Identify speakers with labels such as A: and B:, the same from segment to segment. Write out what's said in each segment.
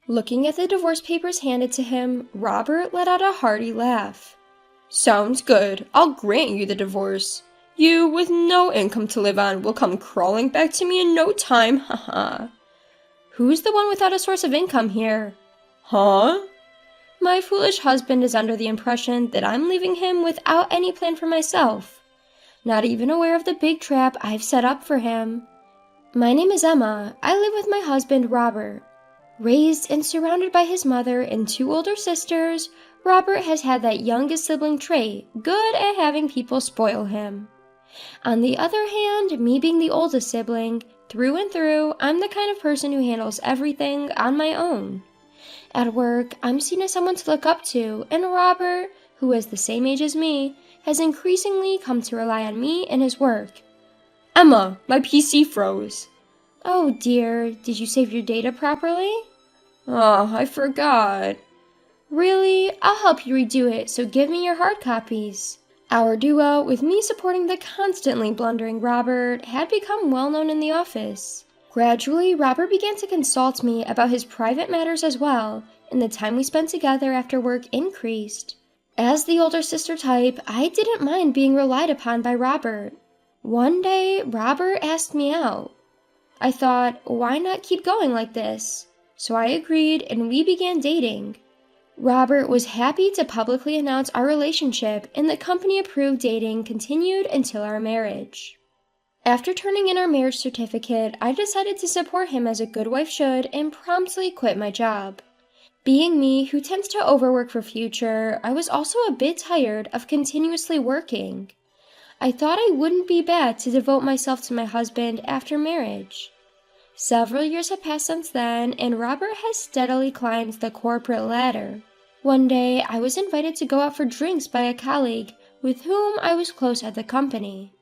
A: Looking at the divorce papers handed to him, Robert let out a hearty laugh. Sounds good. I'll grant you the divorce. You, with no income to live on, will come crawling back to me in no time, haha. Who's the one without a source of income here? Huh? My foolish husband is under the impression that I'm leaving him without any plan for myself. Not even aware of the big trap I've set up for him. My name is Emma. I live with my husband, Robert. Raised and surrounded by his mother and two older sisters, Robert has had that youngest sibling trait, good at having people spoil him. On the other hand, me being the oldest sibling, through and through, I'm the kind of person who handles everything on my own. At work, I'm seen as someone to look up to, and Robert, who is the same age as me, has increasingly come to rely on me in his work. Emma, my PC froze. Oh dear, did you save your data properly? Oh, I forgot. Really? I'll help you redo it, so give me your hard copies. Our duo, with me supporting the constantly blundering Robert, had become well known in the office. Gradually, Robert began to consult me about his private matters as well, and the time we spent together after work increased. As the older sister type, I didn't mind being relied upon by Robert. One day, Robert asked me out. I thought, why not keep going like this? So I agreed, and we began dating. Robert was happy to publicly announce our relationship, and the company-approved dating continued until our marriage. After turning in our marriage certificate, I decided to support him as a good wife should and promptly quit my job. Being me, who tends to overwork for future, I was also a bit tired of continuously working. I thought I wouldn't be bad to devote myself to my husband after marriage. Several years have passed since then, and Robert has steadily climbed the corporate ladder. One day, I was invited to go out for drinks by a colleague with whom I was close at the company.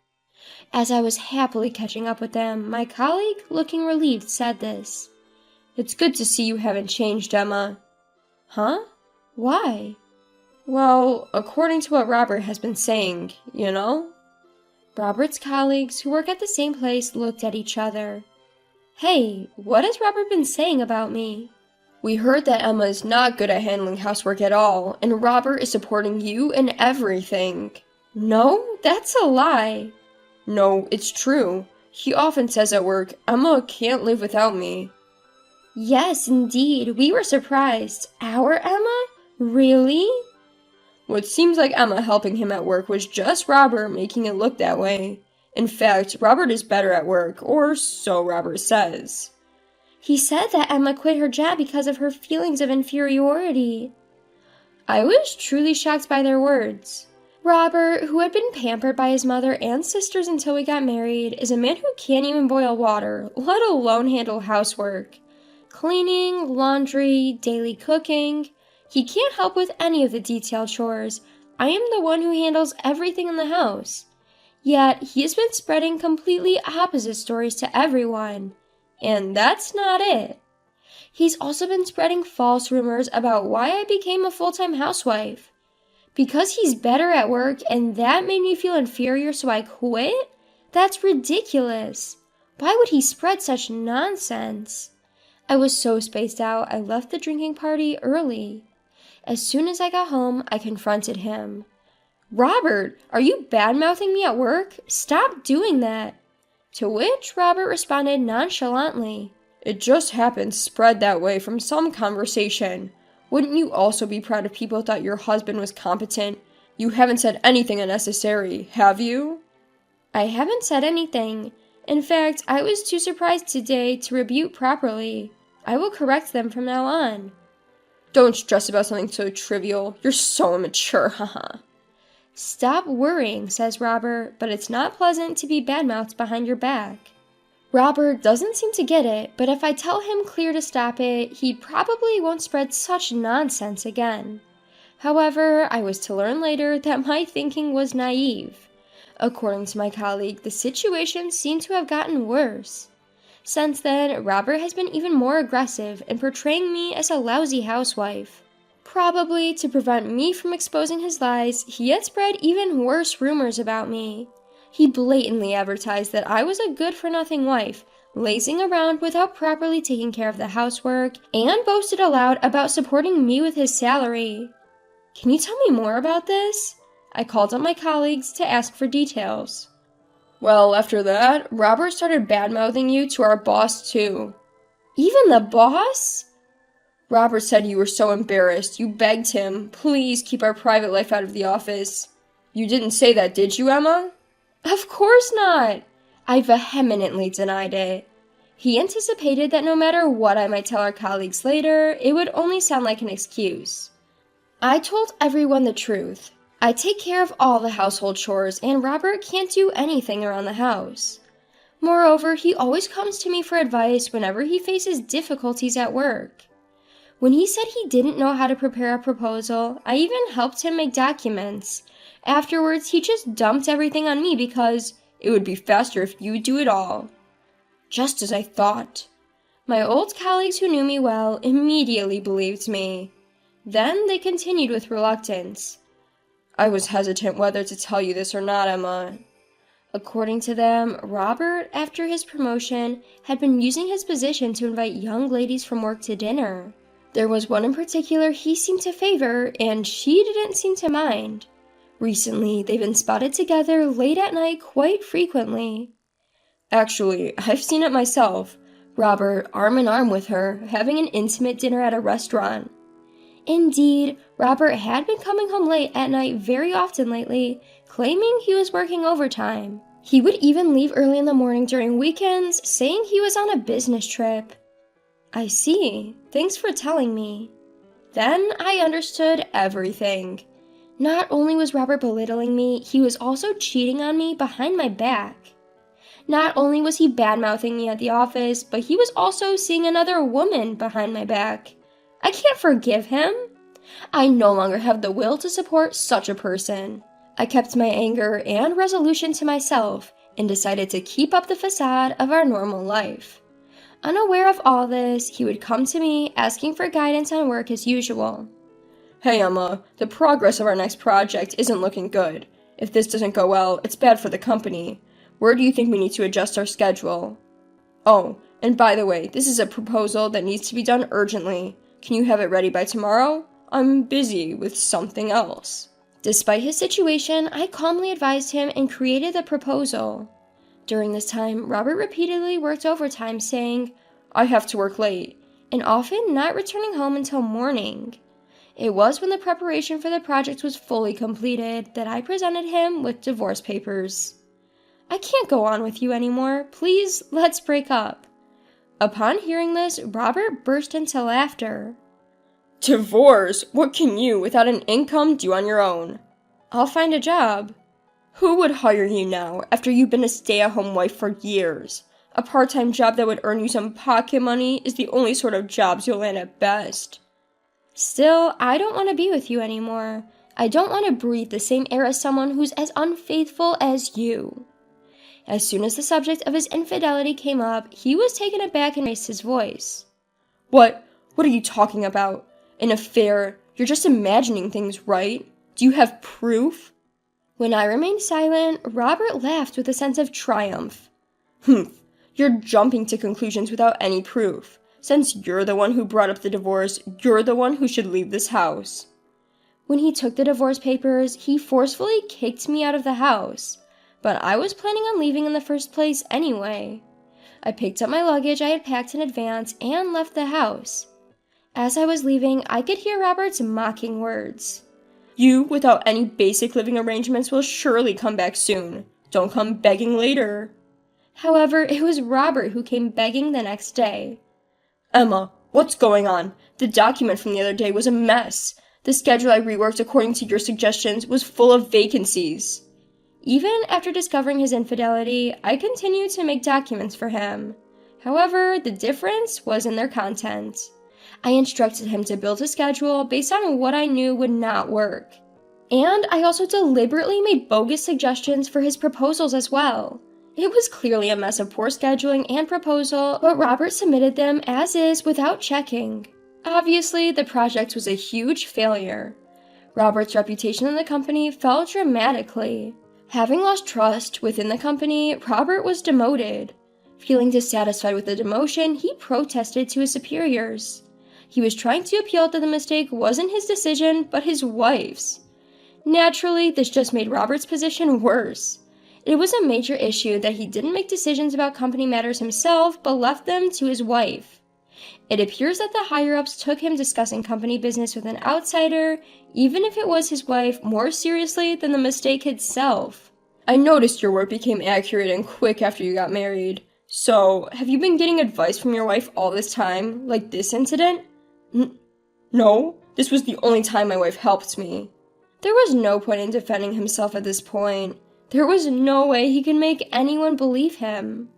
A: As I was happily catching up with them, my colleague, looking relieved, said this. It's good to see you haven't changed, Emma. Huh? Why? Well, according to what Robert has been saying, you know? Robert's colleagues, who work at the same place, looked at each other. Hey, what has Robert been saying about me? We heard that Emma is not good at handling housework at all, and Robert is supporting you in everything. No, that's a lie. No, it's true. He often says at work, Emma can't live without me. Yes, indeed, we were surprised. Our Emma? Really? What seems like Emma helping him at work was just Robert making it look that way. In fact, Robert is better at work, or so Robert says. He said that Emma quit her job because of her feelings of inferiority. I was truly shocked by their words. Robert, who had been pampered by his mother and sisters until we got married, is a man who can't even boil water, let alone handle housework. Cleaning, laundry, daily cooking. He can't help with any of the detailed chores. I am the one who handles everything in the house. Yet, he has been spreading completely opposite stories to everyone. And that's not it. He's also been spreading false rumors about why I became a full-time housewife. Because he's better at work and that made me feel inferior so I quit? That's ridiculous. Why would he spread such nonsense? I was so spaced out, I left the drinking party early. As soon as I got home, I confronted him. Robert, are you bad-mouthing me at work? Stop doing that. To which Robert responded nonchalantly. It just happened spread that way from some conversation. Wouldn't you also be proud if people thought your husband was competent? You haven't said anything unnecessary, have you? I haven't said anything. In fact, I was too surprised today to rebuke properly. I will correct them from now on. Don't stress about something so trivial. You're so immature, haha. Stop worrying, says Robert, but it's not pleasant to be badmouthed behind your back. Robert doesn't seem to get it, but if I tell him clear to stop it, he probably won't spread such nonsense again. However, I was to learn later that my thinking was naive. According to my colleague, the situation seemed to have gotten worse. Since then, Robert has been even more aggressive in portraying me as a lousy housewife. Probably to prevent me from exposing his lies, he had spread even worse rumors about me. He blatantly advertised that I was a good-for-nothing wife, lazing around without properly taking care of the housework, and boasted aloud about supporting me with his salary. Can you tell me more about this? I called on my colleagues to ask for details. Well, after that, Robert started bad-mouthing you to our boss too. Even the boss? Robert said you were so embarrassed, you begged him, please keep our private life out of the office. You didn't say that, did you, Emma? Of course not! I vehemently denied it. He anticipated that no matter what I might tell our colleagues later, it would only sound like an excuse. I told everyone the truth. I take care of all the household chores, and Robert can't do anything around the house. Moreover, he always comes to me for advice whenever he faces difficulties at work. When he said he didn't know how to prepare a proposal, I even helped him make documents. Afterwards, he just dumped everything on me because it would be faster if you do it all. Just as I thought. My old colleagues who knew me well immediately believed me. Then they continued with reluctance. I was hesitant whether to tell you this or not, Emma. According to them, Robert, after his promotion, had been using his position to invite young ladies from work to dinner. There was one in particular he seemed to favor, and she didn't seem to mind. Recently, they've been spotted together late at night quite frequently. Actually, I've seen it myself. Robert, arm in arm with her, having an intimate dinner at a restaurant. Indeed, Robert had been coming home late at night very often lately, claiming he was working overtime. He would even leave early in the morning during weekends, saying he was on a business trip. I see. Thanks for telling me. Then I understood everything. Not only was Robert belittling me, he was also cheating on me behind my back. Not only was he bad-mouthing me at the office, but he was also seeing another woman behind my back. I can't forgive him. I no longer have the will to support such a person. I kept my anger and resolution to myself and decided to keep up the facade of our normal life. Unaware of all this, he would come to me asking for guidance on work as usual. Hey Emma, the progress of our next project isn't looking good. If this doesn't go well, it's bad for the company. Where do you think we need to adjust our schedule? Oh, and by the way, this is a proposal that needs to be done urgently. Can you have it ready by tomorrow? I'm busy with something else. Despite his situation, I calmly advised him and created the proposal. During this time, Robert repeatedly worked overtime, saying, I have to work late, and often not returning home until morning. It was when the preparation for the project was fully completed that I presented him with divorce papers. I can't go on with you anymore. Please, let's break up. Upon hearing this, Robert burst into laughter. Divorce? What can you, without an income, do on your own? I'll find a job. Who would hire you now, after you've been a stay-at-home wife for years? A part-time job that would earn you some pocket money is the only sort of jobs you'll land at best. Still, I don't want to be with you anymore. I don't want to breathe the same air as someone who's as unfaithful as you. As soon as the subject of his infidelity came up, he was taken aback and raised his voice. What are you talking about? An affair? You're just imagining things, right? Do you have proof? When I remained silent, Robert laughed with a sense of triumph. Humph, you're jumping to conclusions without any proof. Since you're the one who brought up the divorce, you're the one who should leave this house. When he took the divorce papers, he forcefully kicked me out of the house. But I was planning on leaving in the first place anyway. I picked up my luggage I had packed in advance and left the house. As I was leaving, I could hear Robert's mocking words. You, without any basic living arrangements, will surely come back soon. Don't come begging later. However, it was Robert who came begging the next day. Emma, what's going on? The document from the other day was a mess. The schedule I reworked according to your suggestions was full of vacancies. Even after discovering his infidelity, I continued to make documents for him. However, the difference was in their content. I instructed him to build a schedule based on what I knew would not work. And I also deliberately made bogus suggestions for his proposals as well. It was clearly a mess of poor scheduling and proposal, but Robert submitted them as is without checking. Obviously, the project was a huge failure. Robert's reputation in the company fell dramatically. Having lost trust within the company, Robert was demoted. Feeling dissatisfied with the demotion, he protested to his superiors. He was trying to appeal that the mistake wasn't his decision, but his wife's. Naturally, this just made Robert's position worse. It was a major issue that he didn't make decisions about company matters himself, but left them to his wife. It appears that the higher-ups took him discussing company business with an outsider, even if it was his wife, more seriously than the mistake itself. I noticed your work became accurate and quick after you got married. So, have you been getting advice from your wife all this time, like this incident? No, this was the only time my wife helped me. There was no point in defending himself at this point. There was no way he could make anyone believe him.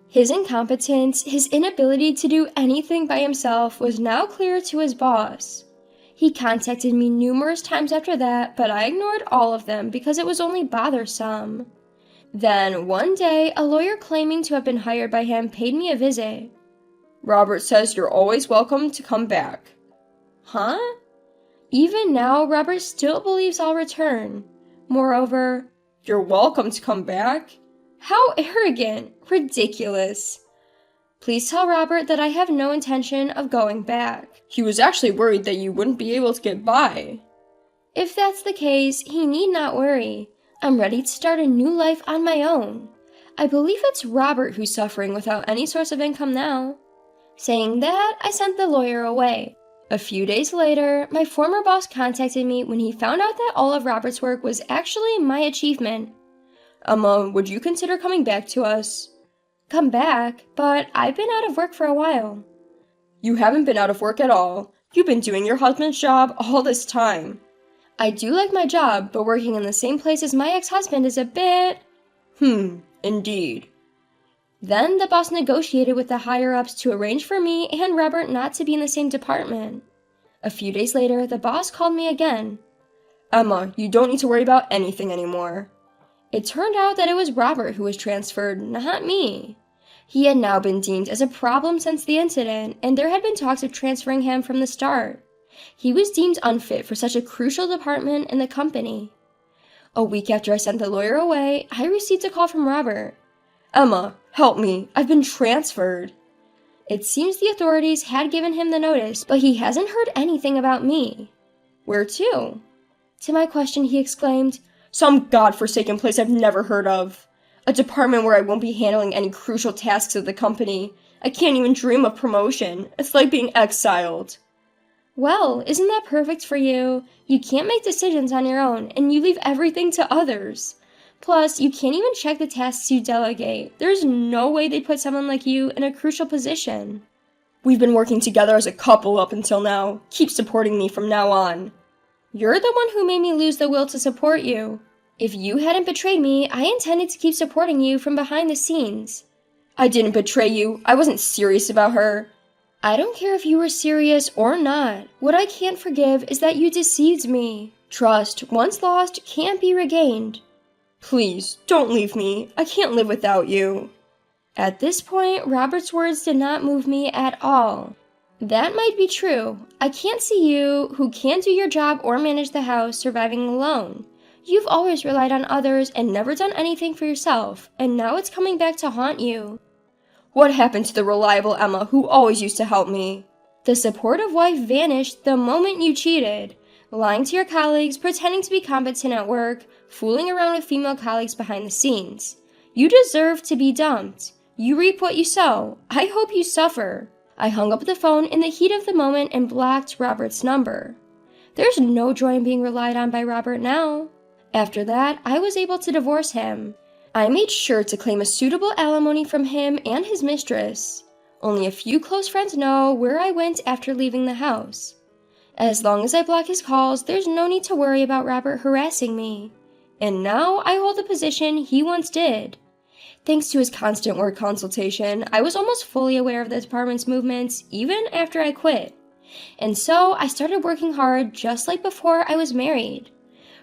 A: His incompetence, his inability to do anything by himself was now clear to his boss. He contacted me numerous times after that, but I ignored all of them because it was only bothersome. Then, one day, a lawyer claiming to have been hired by him paid me a visit. Robert says you're always welcome to come back. Huh? Even now, Robert still believes I'll return. Moreover, you're welcome to come back? How arrogant! Ridiculous. Please tell Robert that I have no intention of going back. He was actually worried that you wouldn't be able to get by. If that's the case, he need not worry. I'm ready to start a new life on my own. I believe it's Robert who's suffering without any source of income now. Saying that, I sent the lawyer away. A few days later, my former boss contacted me when he found out that all of Robert's work was actually my achievement. Would you consider coming back to us? Come back? But I've been out of work for a while. You haven't been out of work at all. You've been doing your husband's job all this time. I do like my job, but working in the same place as my ex-husband is a bit... Indeed. Then the boss negotiated with the higher-ups to arrange for me and Robert not to be in the same department. A few days later, the boss called me again. Emma, you don't need to worry about anything anymore. It turned out that it was Robert who was transferred, not me. He had now been deemed as a problem since the incident, and there had been talks of transferring him from the start. He was deemed unfit for such a crucial department in the company. A week after I sent the lawyer away, I received a call from Robert. Emma, help me. I've been transferred. It seems the authorities had given him the notice, but he hasn't heard anything about me. Where to? To my question, he exclaimed, Some godforsaken place I've never heard of. A department where I won't be handling any crucial tasks of the company. I can't even dream of promotion. It's like being exiled. Well, isn't that perfect for you? You can't make decisions on your own, and you leave everything to others. Plus, you can't even check the tasks you delegate. There's no way they'd put someone like you in a crucial position. We've been working together as a couple up until now. Keep supporting me from now on. You're the one who made me lose the will to support you. If you hadn't betrayed me, I intended to keep supporting you from behind the scenes. I didn't betray you. I wasn't serious about her. I don't care if you were serious or not. What I can't forgive is that you deceived me. Trust, once lost, can't be regained. Please, don't leave me. I can't live without you. At this point, Robert's words did not move me at all. That might be true. I can't see you, who can't do your job or manage the house, surviving alone. You've always relied on others and never done anything for yourself, and now it's coming back to haunt you. What happened to the reliable Emma who always used to help me? The supportive wife vanished the moment you cheated, lying to your colleagues, pretending to be competent at work, fooling around with female colleagues behind the scenes. You deserve to be dumped. You reap what you sow. I hope you suffer. I hung up the phone in the heat of the moment and blocked Robert's number. There's no joy in being relied on by Robert now. After that, I was able to divorce him. I made sure to claim a suitable alimony from him and his mistress. Only a few close friends know where I went after leaving the house. As long as I block his calls, there's no need to worry about Robert harassing me. And now I hold the position he once did. Thanks to his constant work consultation, I was almost fully aware of the department's movements even after I quit. And so I started working hard just like before I was married.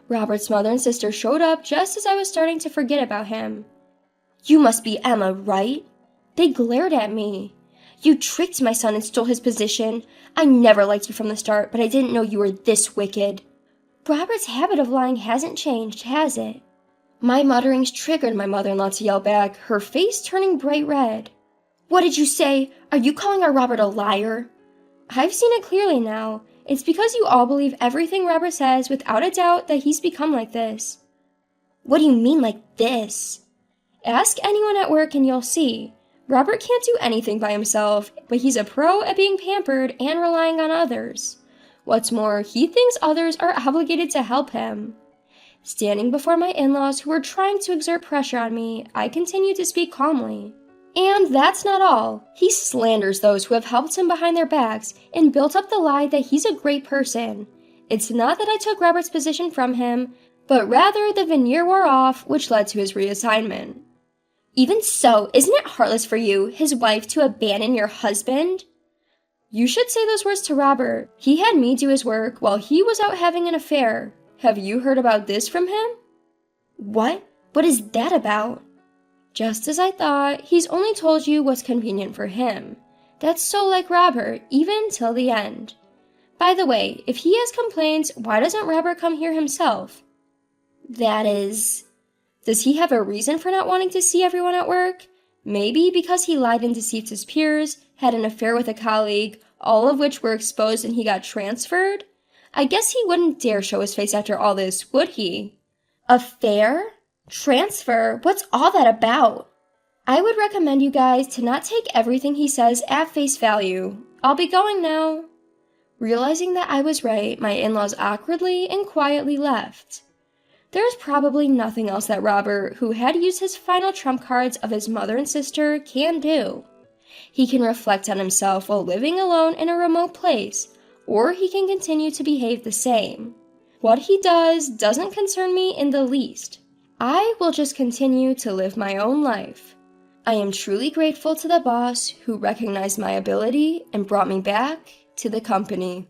A: Robert's mother and sister showed up just as I was starting to forget about him. You must be Emma, right? They glared at me. You tricked my son and stole his position. I never liked you from the start, but I didn't know you were this wicked. Robert's habit of lying hasn't changed, has it? My mutterings triggered my mother-in-law to yell back, her face turning bright red. What did you say? Are you calling our Robert a liar? I've seen it clearly now. It's because you all believe everything Robert says without a doubt that he's become like this. What do you mean like this? Ask anyone at work and you'll see. Robert can't do anything by himself, but he's a pro at being pampered and relying on others. What's more, he thinks others are obligated to help him. Standing before my in-laws who were trying to exert pressure on me, I continued to speak calmly. And that's not all. He slanders those who have helped him behind their backs and built up the lie that he's a great person. It's not that I took Robert's position from him, but rather the veneer wore off, which led to his reassignment. Even so, isn't it heartless for you, his wife, to abandon your husband? You should say those words to Robert. He had me do his work while he was out having an affair. Have you heard about this from him? What? What is that about? Just as I thought, he's only told you what's convenient for him. That's so like Robert, even till the end. By the way, if he has complaints, why doesn't Robert come here himself? That is... Does he have a reason for not wanting to see everyone at work? Maybe because he lied and deceived his peers, had an affair with a colleague, all of which were exposed and he got transferred? I guess he wouldn't dare show his face after all this, would he? Affair? Transfer? What's all that about? I would recommend you guys to not take everything he says at face value. I'll be going now. Realizing that I was right, my in-laws awkwardly and quietly left. There's probably nothing else that Robert, who had used his final trump cards of his mother and sister, can do. He can reflect on himself while living alone in a remote place, or he can continue to behave the same. What he does doesn't concern me in the least. I will just continue to live my own life. I am truly grateful to the boss who recognized my ability and brought me back to the company.